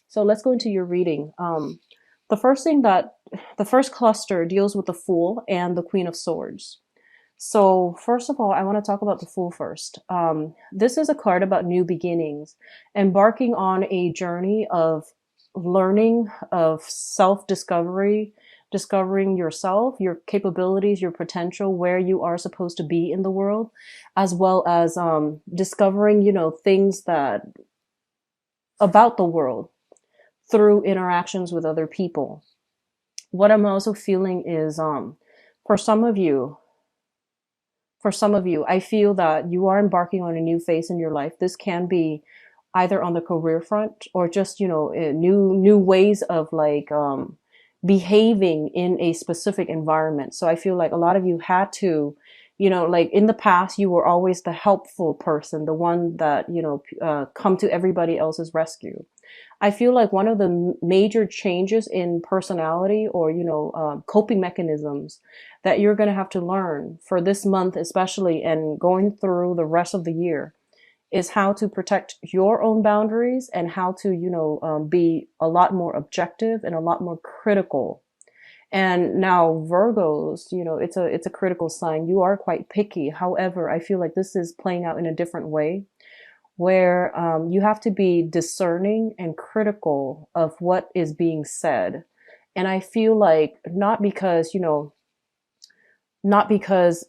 So let's go into your reading. The first cluster deals with the Fool and the Queen of Swords. So first of all, I want to talk about the Fool first. This is a card about new beginnings, embarking on a journey of learning, of self-discovery, discovering yourself, your capabilities, your potential, where you are supposed to be in the world, as well as discovering, things that about the world through interactions with other people. What I'm also feeling is for some of you, I feel that you are embarking on a new phase in your life. This can be either on the career front or just, new ways of like behaving in a specific environment. So I feel like a lot of you had to, like in the past, you were always the helpful person, the one that, come to everybody else's rescue. I feel like one of the major changes in personality or, coping mechanisms that you're going to have to learn for this month, especially, and going through the rest of the year is how to protect your own boundaries and how to, be a lot more objective and a lot more critical. And now Virgos, it's a critical sign. You are quite picky. However, I feel like this is playing out in a different way where you have to be discerning and critical of what is being said. And I feel like not because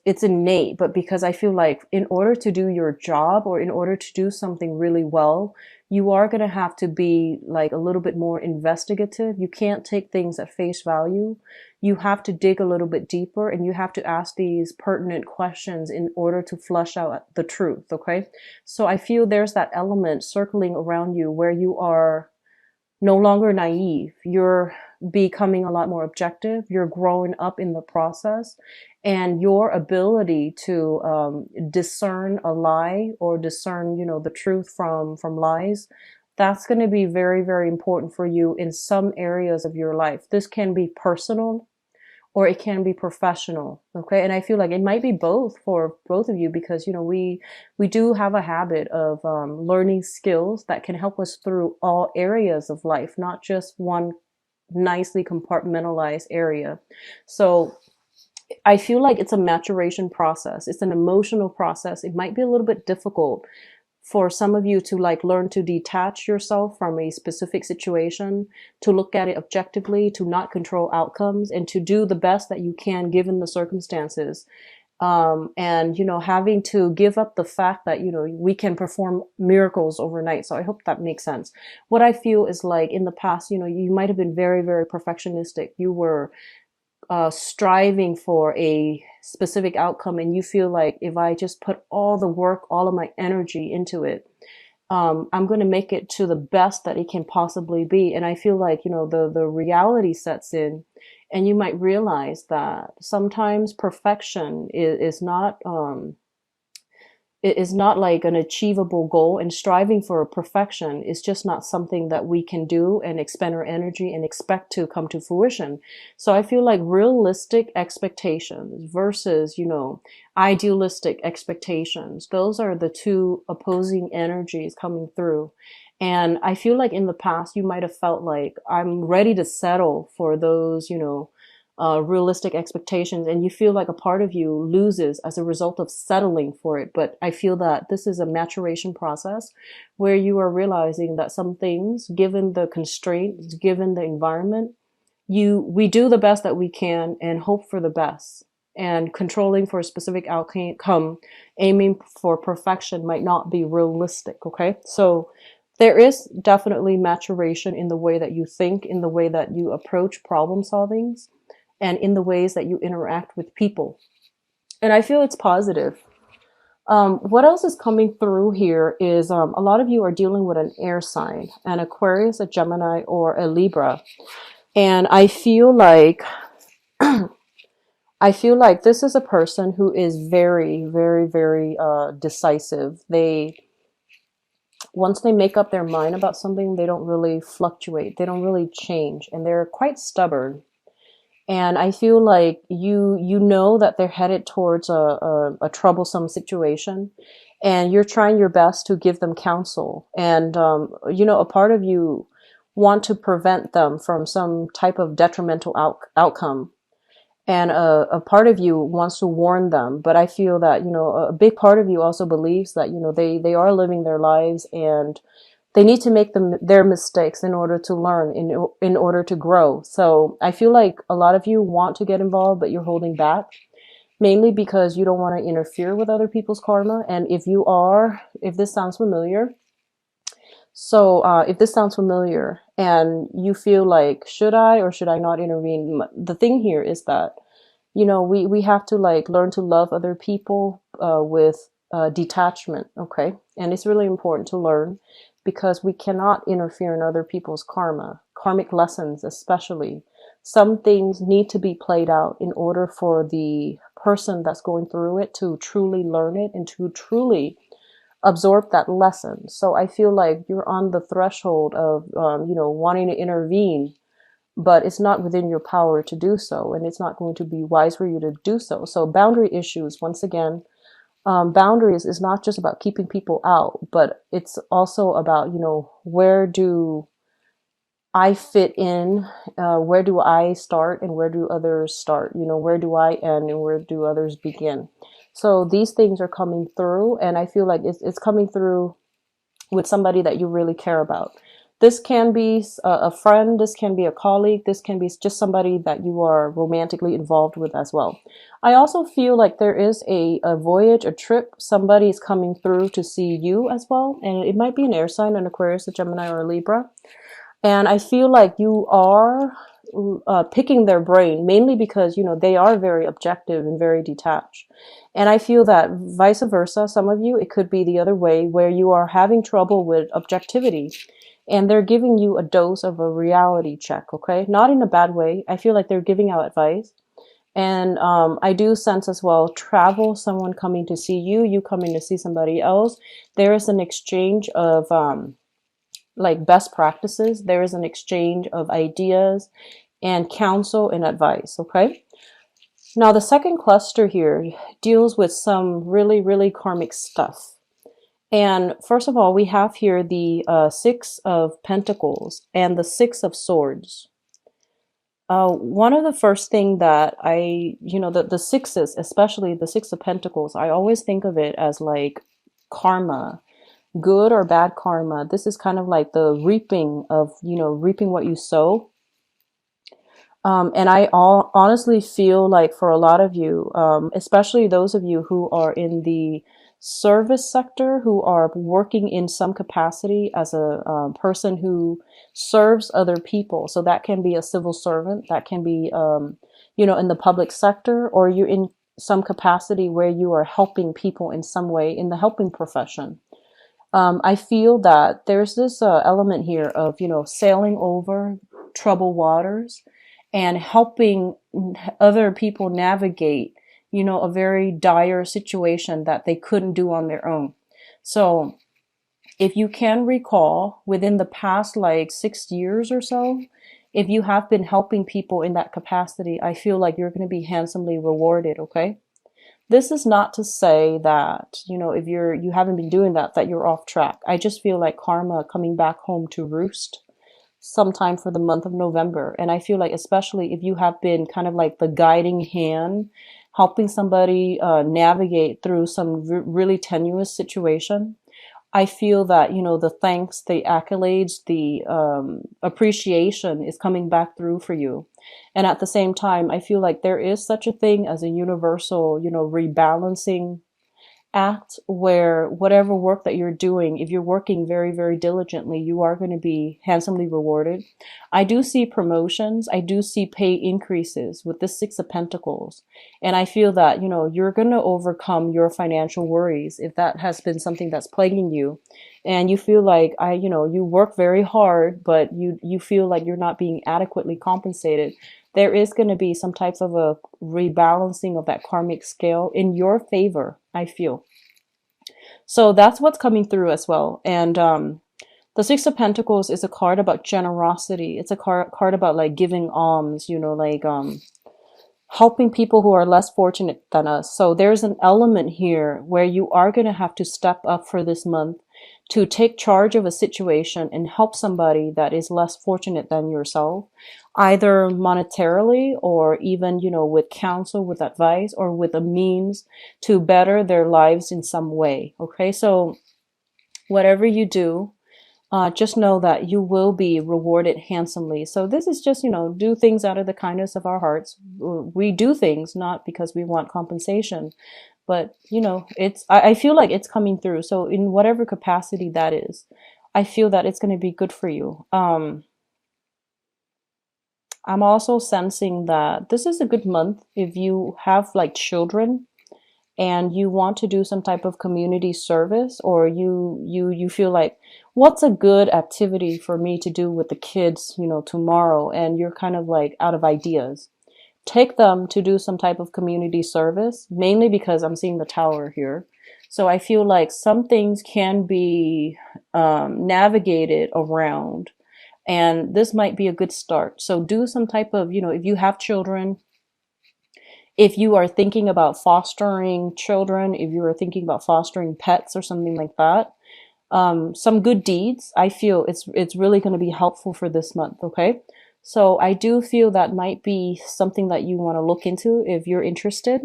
it's innate, but because I feel like in order to do your job or in order to do something really well, you are going to have to be like a little bit more investigative. You can't take things at face value. You have to dig a little bit deeper and you have to ask these pertinent questions in order to flush out the truth. Okay. So I feel there's that element circling around you where you are no longer naive. You're becoming a lot more objective. You're growing up in the process, and your ability to discern a lie or discern, the truth from lies. That's going to be very, very important for you in some areas of your life. This can be personal or it can be professional. Okay. And I feel like it might be both for both of you because, we do have a habit of learning skills that can help us through all areas of life, not just one nicely compartmentalized area. So I feel like it's a maturation process. It's an emotional process. It might be a little bit difficult for some of you to like learn to detach yourself from a specific situation, to look at it objectively, to not control outcomes, and to do the best that you can given the circumstances. And, having to give up the fact that, we can perform miracles overnight. So I hope that makes sense. What I feel is like in the past, you might have been very, very perfectionistic. You were striving for a specific outcome and you feel like if I just put all the work, all of my energy into it, I'm going to make it to the best that it can possibly be. And I feel like, the reality sets in and you might realize that sometimes perfection is not like an achievable goal, and striving for perfection is just not something that we can do and expend our energy and expect to come to fruition. So I feel like realistic expectations versus, idealistic expectations, those are the two opposing energies coming through. And I feel like in the past, you might have felt like I'm ready to settle for those, realistic expectations, and you feel like a part of you loses as a result of settling for it. But I feel that this is a maturation process where you are realizing that some things, given the constraints, given the environment, we do the best that we can and hope for the best. And controlling for a specific outcome, aiming for perfection might not be realistic. Okay, so there is definitely maturation in the way that you think, in the way that you approach problem solvings, and in the ways that you interact with people. And I feel it's positive. What else is coming through here is a lot of you are dealing with an air sign, an Aquarius, a Gemini, or a Libra. And I feel like this is a person who is very, very, very decisive. Once they make up their mind about something, they don't really fluctuate. They don't really change, and they're quite stubborn. And I feel like you know that they're headed towards a troublesome situation, and you're trying your best to give them counsel. And a part of you want to prevent them from some type of detrimental outcome. And a part of you wants to warn them, but I feel that, you know, a big part of you also believes that, you know, they are living their lives, and they need to make their mistakes in order to learn, in order to grow. So I feel like a lot of you want to get involved, but you're holding back, mainly because you don't want to interfere with other people's karma. And if you are, if this sounds familiar, so if this sounds familiar and you feel like, should I or should I not intervene? The thing here is that, you know, we have to like learn to love other people with detachment, okay? And it's really important to learn, because we cannot interfere in other people's karmic lessons especially. Some things need to be played out in order for the person that's going through it to truly learn it and to truly absorb that lesson. So I feel like you're on the threshold of, you know, wanting to intervene, but it's not within your power to do so, and it's not going to be wise for you to do so. So boundary issues, once again, boundaries is not just about keeping people out, but it's also about, you know, where do I fit in? Where do I start and where do others start? You know, where do I end and where do others begin? So these things are coming through, and I feel like it's coming through with somebody that you really care about. This can be a friend, this can be a colleague, this can be just somebody that you are romantically involved with as well. I also feel like there is a voyage, a trip, somebody is coming through to see you as well. And it might be an air sign, an Aquarius, a Gemini, or a Libra. And I feel like you are picking their brain, mainly because, you know, they are very objective and very detached. And I feel that vice versa, some of you, it could be the other way, where you are having trouble with objectivity and they're giving you a dose of a reality check, okay? Not in a bad way. I feel like they're giving out advice. And I do sense as well travel, someone coming to see you, you coming to see somebody else. There is an exchange of like best practices. There is an exchange of ideas and counsel and advice, okay? Now, the second cluster here deals with some really, really karmic stuff. And first of all, we have here the Six of Pentacles and the Six of Swords. One of the first thing that you know, the sixes, especially the Six of Pentacles, I always think of it as like karma, good or bad karma. This is kind of like the reaping of, you know, reaping what you sow. And I honestly feel like for a lot of you, especially those of you who are in the service sector, who are working in some capacity as a person who serves other people. So that can be a civil servant, that can be, you know, in the public sector, or you're in some capacity where you are helping people in some way in the helping profession. I feel that there's this element here of, you know, sailing over troubled waters and helping other people navigate, you know, a very dire situation that they couldn't do on their own. So if you can recall, within the past like 6 years or so, if you have been helping people in that capacity, I feel like you're going to be handsomely rewarded, okay? This is not to say that, you know, if you haven't been doing that, that you're off track. I just feel like karma coming back home to roost sometime for the month of November. And I feel like, especially if you have been kind of like the guiding hand, helping somebody navigate through some really tenuous situation, I feel that, you know, the thanks, the accolades, the appreciation is coming back through for you. And at the same time, I feel like there is such a thing as a universal, you know, rebalancing act, where whatever work that you're doing, if you're working very, very diligently, you are going to be handsomely rewarded. I do see promotions. I do see pay increases with this Six of Pentacles. And I feel that, you know, you're going to overcome your financial worries if that has been something that's plaguing you. And you feel like, you know, you work very hard, but you feel like you're not being adequately compensated. There is going to be some types of a rebalancing of that karmic scale in your favor, I feel. So that's what's coming through as well. And the Six of Pentacles is a card about generosity. It's a card about like giving alms, you know, like helping people who are less fortunate than us. So there's an element here where you are going to have to step up for this month to take charge of a situation and help somebody that is less fortunate than yourself, either monetarily or even, with counsel, with advice, or with a means to better their lives in some way. Okay, so whatever you do, just know that you will be rewarded handsomely. So this is just, do things out of the kindness of our hearts. We do things not because we want compensation, but I feel like it's coming through. So in whatever capacity that is, I feel that it's going to be good for you. I'm also sensing that this is a good month if you have like children and you want to do some type of community service, or you feel like, what's a good activity for me to do with the kids, tomorrow, and you're kind of like out of ideas. Take them to do some type of community service, mainly because I'm seeing the tower here. So I feel like some things can be navigated around, and this might be a good start. So do some type of, if you have children, if you are thinking about fostering children, if you are thinking about fostering pets or something like that, some good deeds, I feel it's really going to be helpful for this month. Okay. So I do feel that might be something that you want to look into if you're interested.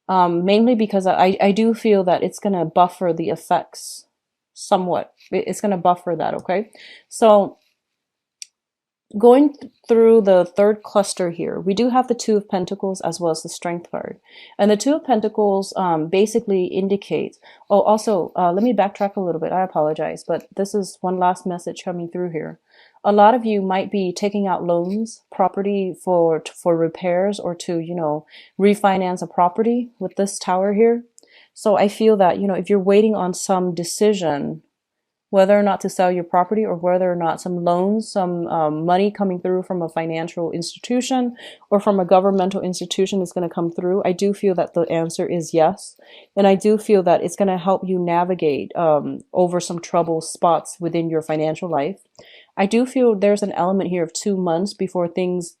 Mainly because I do feel that it's going to buffer the effects somewhat. It's going to buffer that. Okay. So going through the third cluster here, we do have the Two of Pentacles as well as the Strength card. And the Two of Pentacles basically indicates, oh, also, let me backtrack a little bit. I apologize, but this is one last message coming through here. A lot of you might be taking out loans, property for repairs, or to, refinance a property with this tower here. So I feel that, if you're waiting on some decision, whether or not to sell your property, or whether or not some loans, some money coming through from a financial institution or from a governmental institution is going to come through, I do feel that the answer is yes. And I do feel that it's going to help you navigate over some trouble spots within your financial life. I do feel there's an element here of 2 months before things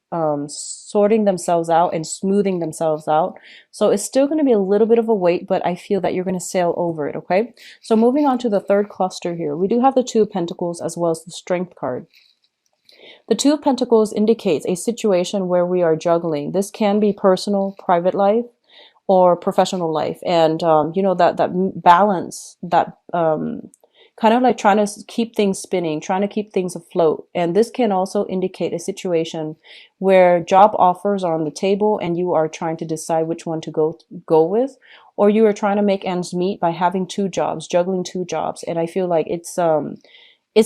sorting themselves out and smoothing themselves out. So it's still going to be a little bit of a wait, but I feel that you're going to sail over it. Okay. So moving on to the third cluster here, we do have the Two of Pentacles as well as the Strength card. The Two of Pentacles indicates a situation where we are juggling. This can be personal, private life, or professional life. And, that balance, that, kind of like trying to keep things spinning, trying to keep things afloat. And this can also indicate a situation where job offers are on the table and you are trying to decide which one to go with, or you are trying to make ends meet by having 2 jobs, juggling 2 jobs. And I feel like it's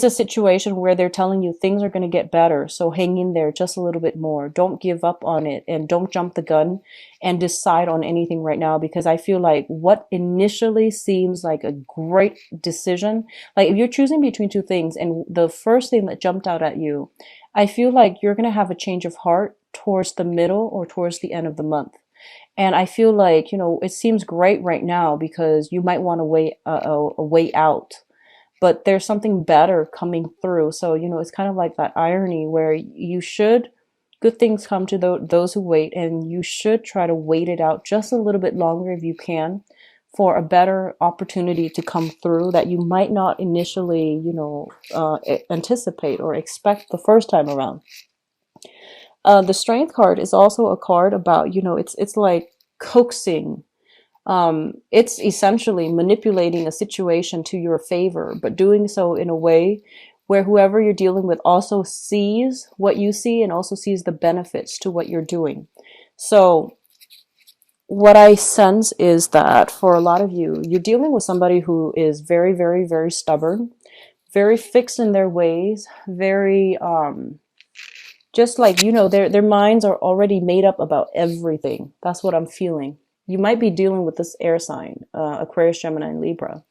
a situation where they're telling you things are going to get better. So hang in there just a little bit more. Don't give up on it, and don't jump the gun and decide on anything right now, because I feel like what initially seems like a great decision, like if you're choosing between 2 things and the first thing that jumped out at you, I feel like you're going to have a change of heart towards the middle or towards the end of the month. And I feel like, it seems great right now because you might want to wait a way out. But there's something better coming through. So, it's kind of like that irony where good things come to those who wait, and you should try to wait it out just a little bit longer if you can for a better opportunity to come through that you might not initially, anticipate or expect the first time around. The Strength card is also a card about, it's like coaxing. It's essentially manipulating a situation to your favor, but doing so in a way where whoever you're dealing with also sees what you see and also sees the benefits to what you're doing. So what I sense is that for a lot of you, you're dealing with somebody who is very, very, very stubborn, very fixed in their ways, very, just like, their minds are already made up about everything. That's what I'm feeling. You might be dealing with this air sign, Aquarius, Gemini, and Libra.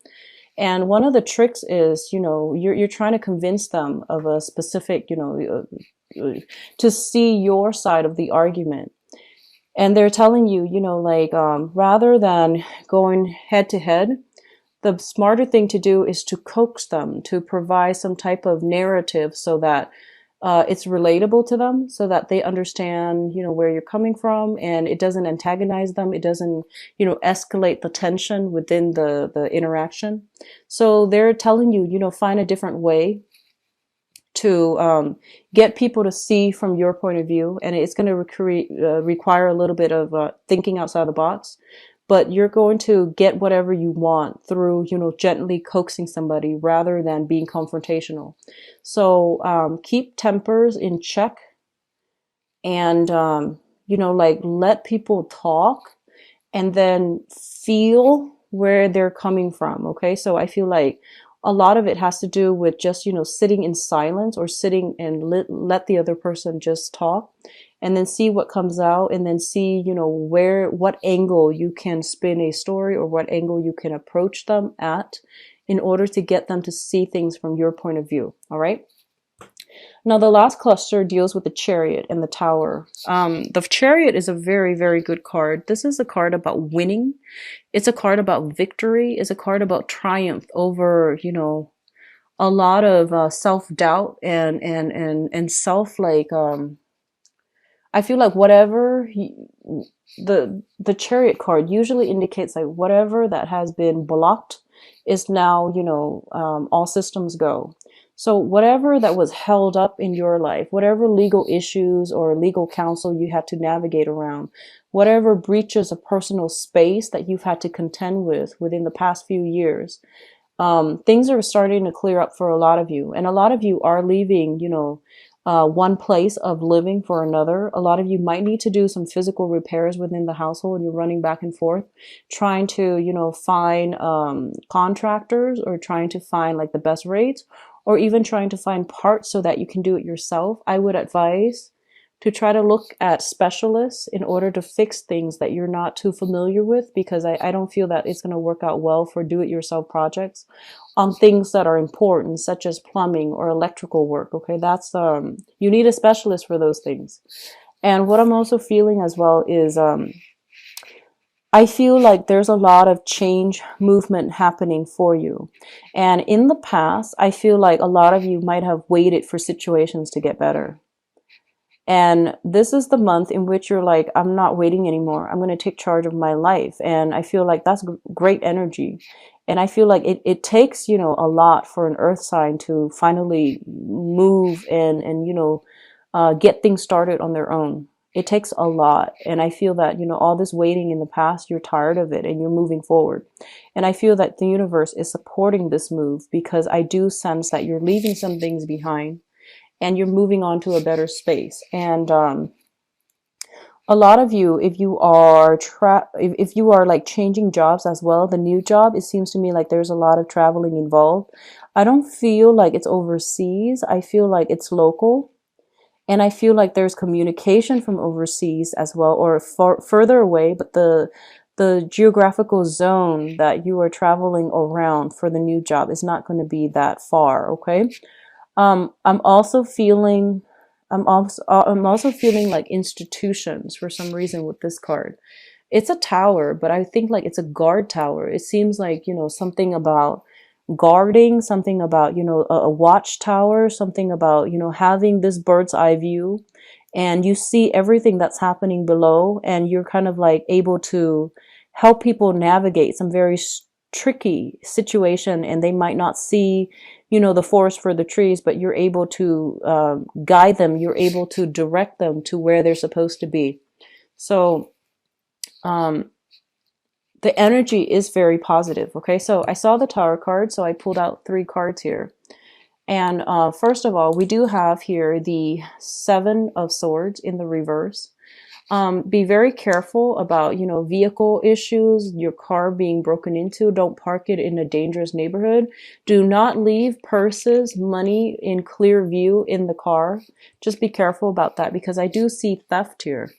And one of the tricks is, you're trying to convince them of a specific, to see your side of the argument. And they're telling you, rather than going head to head, the smarter thing to do is to coax them, to provide some type of narrative so that it's relatable to them so that they understand, you know, where you're coming from, and it doesn't antagonize them. It doesn't, you know, escalate the tension within the interaction. So they're telling you, you know, find a different way to get people to see from your point of view, and it's going to require a little bit of thinking outside the box, but you're going to get whatever you want through, you know, gently coaxing somebody rather than being confrontational. So keep tempers in check, and you know, like, let people talk and then feel where they're coming from. Okay. So I feel like a lot of it has to do with just, you know, sitting in silence, or sitting and let the other person just talk, and then see what comes out, and then see, you know, what angle you can spin a story, or what angle you can approach them at, in order to get them to see things from your point of view. All right. Now, the last cluster deals with the Chariot and the Tower. The Chariot is a very, very good card. This is a card about winning. It's a card about victory. It's a card about triumph over, you know, a lot of self-doubt and self, like, I feel like the Chariot card usually indicates like whatever that has been blocked is now, you know, all systems go. So whatever that was held up in your life, whatever legal issues or legal counsel you had to navigate around, whatever breaches of personal space that you've had to contend with within the past few years, things are starting to clear up for a lot of you. And a lot of you are leaving, you know, one place of living for another. A lot of you might need to do some physical repairs within the household. You're running back and forth, trying to, you know, find contractors, or trying to find like the best rates, or even trying to find parts so that you can do it yourself. I would advise to try to look at specialists in order to fix things that you're not too familiar with, because I don't feel that it's going to work out well for do-it-yourself projects on things that are important, such as plumbing or electrical work. Okay, that's you need a specialist for those things. And what I'm also feeling as well is I feel like there's a lot of change movement happening for you. And in the past, I feel like a lot of you might have waited for situations to get better. And this is the month in which you're like, I'm not waiting anymore. I'm going to take charge of my life. And I feel like that's great energy. And I feel like it takes, you know, a lot for an earth sign to finally move and you know, get things started on their own. It takes a lot. And I feel that, you know, all this waiting in the past, you're tired of it and you're moving forward. And I feel that the universe is supporting this move, because I do sense that you're leaving some things behind and you're moving on to a better space. And a lot of you, if you are if you are like changing jobs as well, the new job, it seems to me like there's a lot of traveling involved. I don't feel like it's overseas. I feel like it's local. And I feel like there's communication from overseas as well, or further away, but the geographical zone that you are traveling around for the new job is not going to be that far. Okay. I'm also feeling like institutions for some reason with this card. It's a tower, but I think like it's a guard tower. It seems like, you know, something about guarding, something about, you know, a watchtower, something about, you know, having this bird's eye view, and you see everything that's happening below, and you're kind of like able to help people navigate some very tricky situation, and they might not see, you know, the forest for the trees, but you're able to guide them. You're able to direct them to where they're supposed to be. So the energy is very positive. Okay, so I saw the Tower card, so I pulled out 3 cards here. And first of all, we do have here the 7 of Swords in the reverse. Be very careful about, you know, vehicle issues, your car being broken into. Don't park it in a dangerous neighborhood. Do not leave purses, money in clear view in the car. Just be careful about that, because I do see theft here.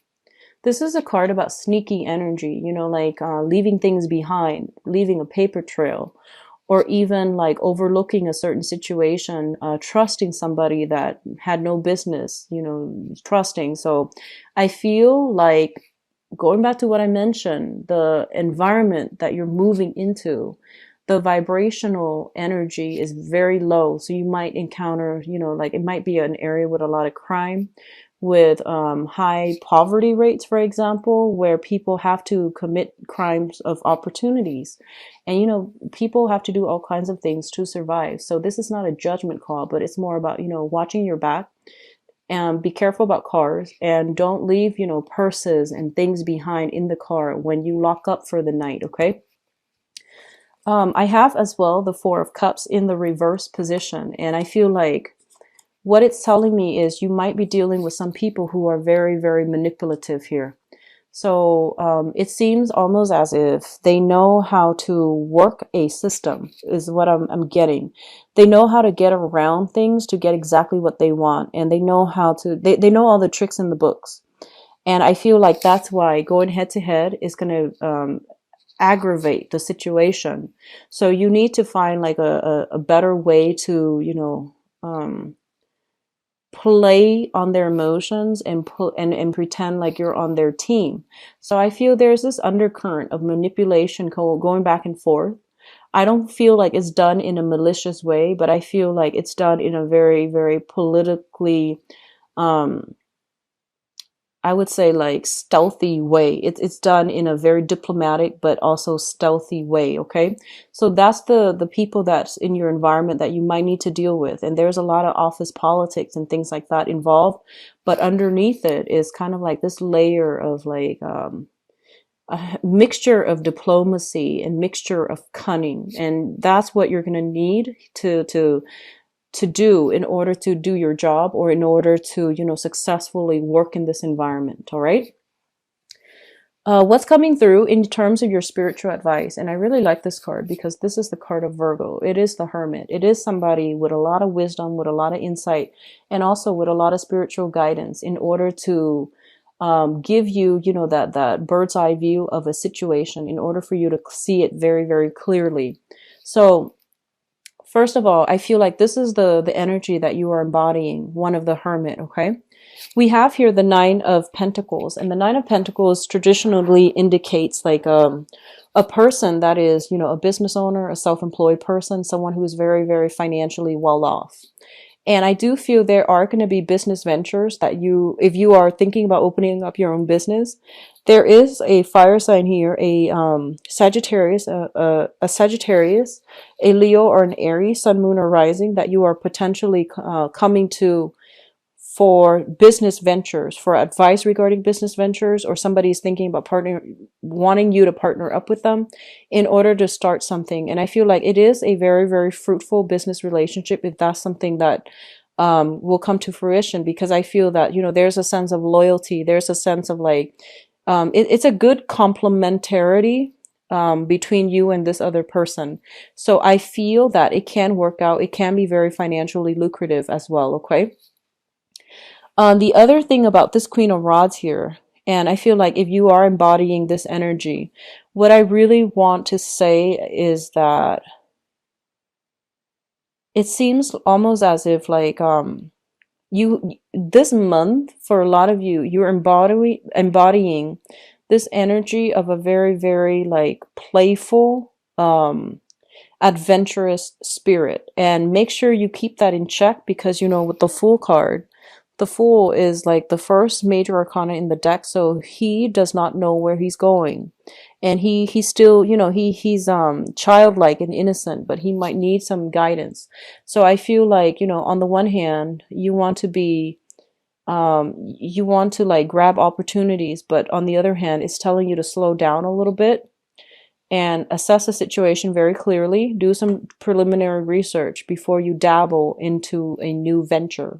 This is a card about sneaky energy, you know, like leaving things behind, leaving a paper trail, or even like overlooking a certain situation, trusting somebody that had no business, you know, trusting. So I feel like, going back to what I mentioned, the environment that you're moving into, the vibrational energy is very low. So you might encounter, like it might be an area with a lot of crime, with high poverty rates, for example, where people have to commit crimes of opportunities. And, people have to do all kinds of things to survive. So this is not a judgment call, but it's more about, watching your back, and be careful about cars, and don't leave, purses and things behind in the car when you lock up for the night. Okay. I have as well the Four of Cups in the reverse position. And I feel like what it's telling me is you might be dealing with some people who are very, very manipulative here. So it seems almost as if they know how to work a system, is what I'm getting. They know how to get around things to get exactly what they want. And they know how to, they know all the tricks in the books. And I feel like that's why going head to head is going to aggravate the situation. So you need to find like a better way to, play on their emotions and pretend like you're on their team. So I feel there's this undercurrent of manipulation going back and forth. I don't feel like it's done in a malicious way, but I feel like it's done in a very, very politically, I would say like stealthy way. It's done in a very diplomatic, but also stealthy way. Okay. So that's the people that's in your environment that you might need to deal with. And there's a lot of office politics and things like that involved, but underneath it is kind of like this layer of like, a mixture of diplomacy and mixture of cunning. And that's what you're going to need to do in order to do your job, or in order to, successfully work in this environment. All right. What's coming through in terms of your spiritual advice? And I really like this card because this is the card of Virgo. It is the Hermit. It is somebody with a lot of wisdom, with a lot of insight, and also with a lot of spiritual guidance in order to give you, that bird's eye view of a situation, in order for you to see it very, very clearly. So first of all, I feel like this is the energy that you are embodying, one of the Hermit, okay? We have here the Nine of Pentacles, and the Nine of Pentacles traditionally indicates like a person that is, a business owner, a self-employed person, someone who is very, very financially well off. And I do feel there are going to be business ventures that if you are thinking about opening up your own business, there is a fire sign here, a Sagittarius, a Leo, or an Aries, Sun, Moon, or Rising, that you are potentially coming to for business ventures, for advice regarding business ventures, or somebody's thinking about wanting you to partner up with them in order to start something. And I feel like it is a very, very fruitful business relationship if that's something that will come to fruition, because I feel that, there's a sense of loyalty. There's a sense of like, it's a good complementarity between you and this other person. So I feel that it can work out. It can be very financially lucrative as well. Okay. The other thing about this Queen of Rods here, and I feel like if you are embodying this energy, what I really want to say is that it seems almost as if like this month, for a lot of you, you're embodying this energy of a very, very like playful, adventurous spirit. And make sure you keep that in check, because with the Fool card, the Fool is like the first major arcana in the deck, so he does not know where he's going, and he's still, he's childlike and innocent, but he might need some guidance. So I feel like, on the one hand, you want to be you want to like grab opportunities, but on the other hand, it's telling you to slow down a little bit and assess the situation very clearly. Do some preliminary research before you dabble into a new venture.